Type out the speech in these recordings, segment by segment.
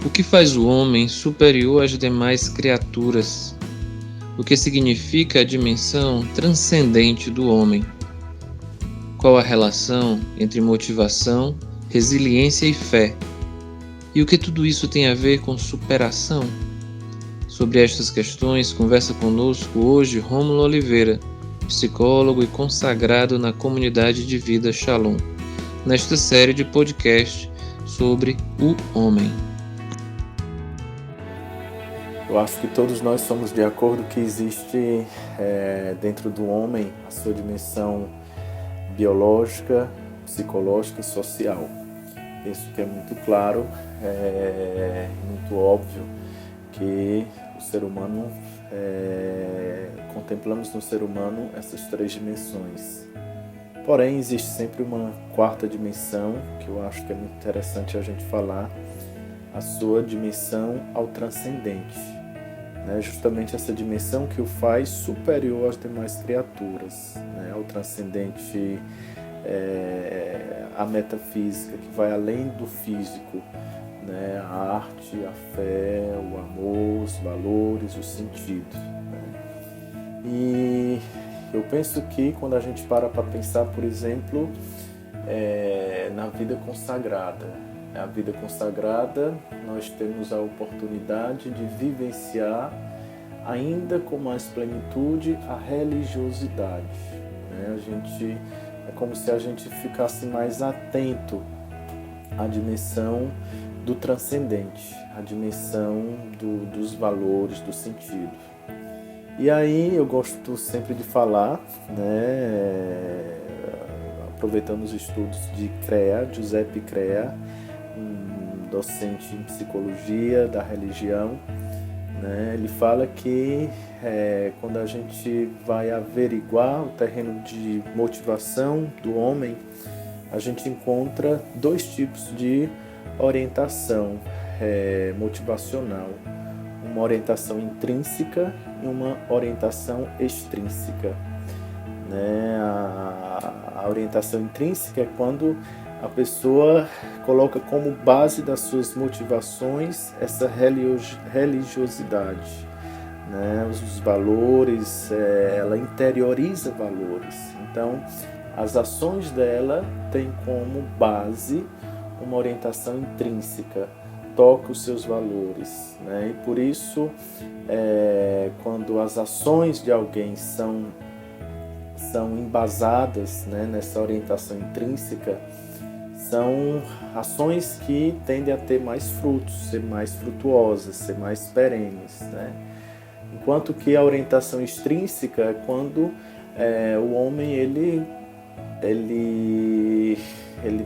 O que faz o homem superior às demais criaturas? O que significa a dimensão transcendente do homem? Qual a relação entre motivação, resiliência e fé? E o que tudo isso tem a ver com superação? Sobre estas questões, conversa conosco hoje Rômulo Oliveira, psicólogo e consagrado na comunidade de vida Shalom, nesta série de podcast sobre o homem. Eu acho que todos nós somos de acordo que existe dentro do homem a sua dimensão biológica, psicológica e social. Penso que é muito claro, muito óbvio que o ser humano, contemplamos no ser humano essas três dimensões. Porém, existe sempre uma quarta dimensão que eu acho que é muito interessante a gente falar, a sua dimensão ao transcendente. Justamente essa dimensão que o faz superior às demais criaturas, ao transcendente, a metafísica, que vai além do físico, a arte, a fé, o amor, os valores, o sentido. E eu penso que quando a gente para pensar, por exemplo, na vida consagrada, a vida consagrada, nós temos a oportunidade de vivenciar, ainda com mais plenitude, a religiosidade. É como se a gente ficasse mais atento à dimensão do transcendente, à dimensão dos valores, do sentido. E aí eu gosto sempre de falar, aproveitando os estudos de Crea, Giuseppe Crea, docente em psicologia da religião, ele fala que quando a gente vai averiguar o terreno de motivação do homem, a gente encontra dois tipos de orientação motivacional, uma orientação intrínseca e uma orientação extrínseca. A orientação intrínseca é quando a pessoa coloca como base das suas motivações essa religiosidade, os valores, ela interioriza valores. Então, as ações dela têm como base uma orientação intrínseca, toca os seus valores. E por isso, quando as ações de alguém são embasadas nessa orientação intrínseca, são ações que tendem a ter mais frutos, ser mais frutuosas, ser mais perenes. Enquanto que a orientação extrínseca é quando o homem ele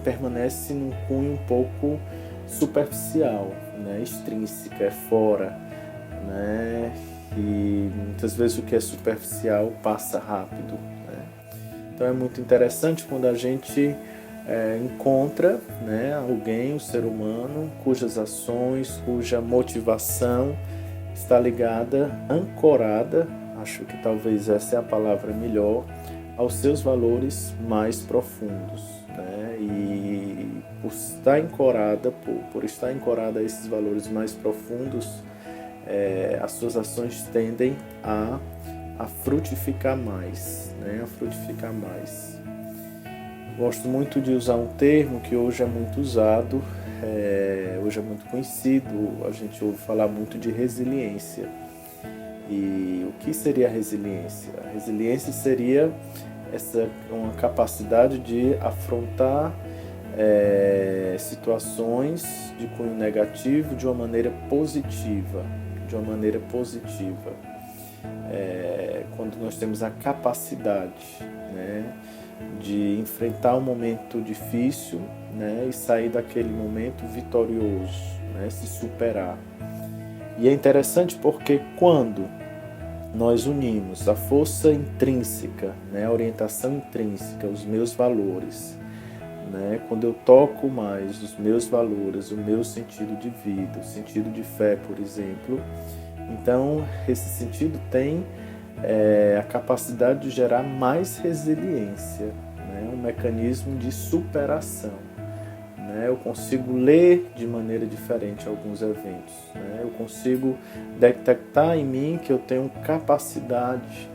permanece num cunho um pouco superficial, extrínseca, é fora. E muitas vezes o que é superficial passa rápido. Então é muito interessante quando a gente encontra alguém, o ser humano, cujas ações, cuja motivação está ligada, ancorada, acho que talvez essa é a palavra melhor, aos seus valores mais profundos. E por estar ancorada a esses valores mais profundos, as suas ações tendem a frutificar mais, Gosto muito de usar um termo que hoje é muito usado, hoje é muito conhecido, a gente ouve falar muito de resiliência. E o que seria a resiliência? A resiliência seria uma capacidade de afrontar situações de cunho negativo de uma maneira positiva. Quando nós temos a capacidade de enfrentar um momento difícil e sair daquele momento vitorioso, se superar. E é interessante porque quando nós unimos a força intrínseca, a orientação intrínseca, os meus valores, quando eu toco mais os meus valores, o meu sentido de vida, o sentido de fé, por exemplo, então esse sentido tem a capacidade de gerar mais resiliência, um mecanismo de superação. né? Eu consigo ler de maneira diferente alguns eventos, né? Eu consigo detectar em mim que eu tenho capacidade,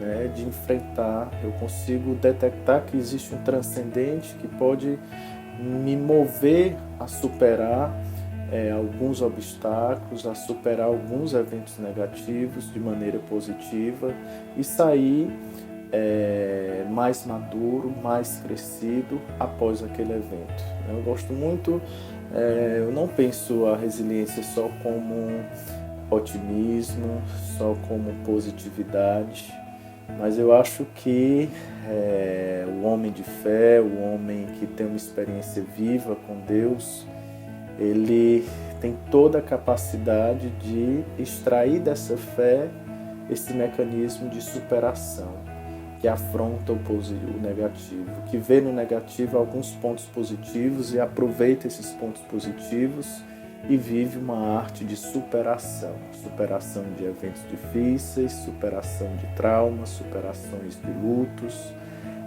né, de enfrentar, eu consigo detectar que existe um transcendente que pode me mover a superar alguns obstáculos, a superar alguns eventos negativos de maneira positiva e sair mais maduro, mais crescido após aquele evento. Eu gosto muito, eu não penso a resiliência só como otimismo, só como positividade, mas eu acho que o homem de fé, o homem que tem uma experiência viva com Deus, ele tem toda a capacidade de extrair dessa fé esse mecanismo de superação, que afronta o negativo, que vê no negativo alguns pontos positivos e aproveita esses pontos positivos e vive uma arte de superação, superação de eventos difíceis, superação de traumas, superações de lutos.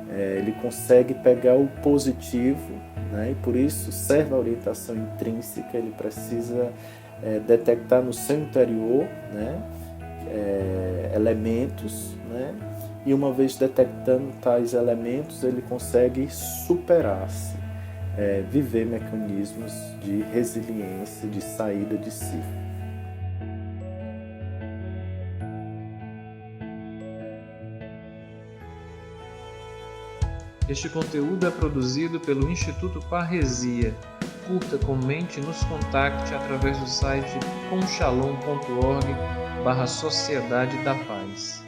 Ele consegue pegar o positivo, né? E por isso serve a orientação intrínseca, ele precisa detectar no seu interior, né, elementos, né? E uma vez detectando tais elementos, ele consegue superar-se, viver mecanismos de resiliência, de saída de si. Este conteúdo é produzido pelo Instituto Parresia. Curta, comente e nos contacte através do site comshalom.org/Sociedade da Paz.